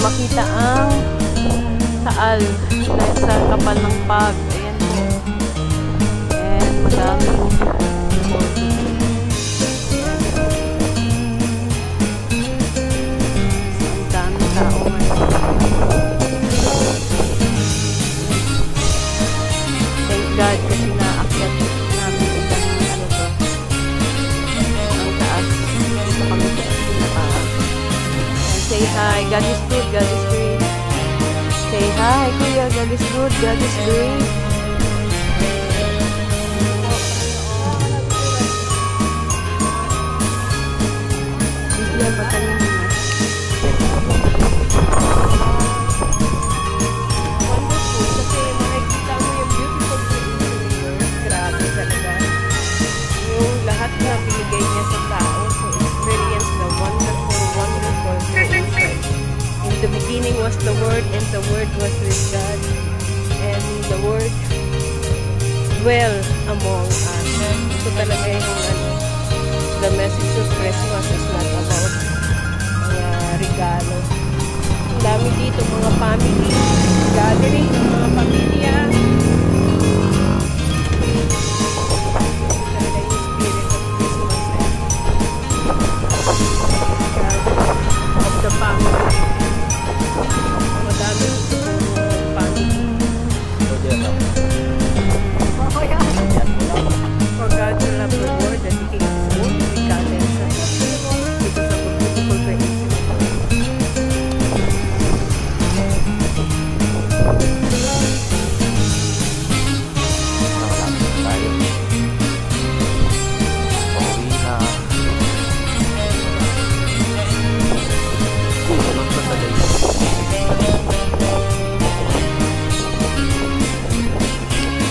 makita ang taal dahil sa kapal ng pag. Ayan po. And madaming ang daming tao ngayon. Thank God kasi naakyat namin itong ano to. Ang taas. Dito kami sa pinataas. And say hi. God is good. God is great. Say hi, Kuya. God is good. God is great. Bigyan pa tayo na. Wonderful. Kasi makikita mo yung beautiful creation. Grabe talaga. Yung lahat na binigay niya sa tao to experience the wonderful, wonderful creation. In the beginning was the Word, and the Word was with God, and the Word dwell among us. Ito talaga yung the message of Christmas is not about regalo. Ang dami dito, mga family gathering.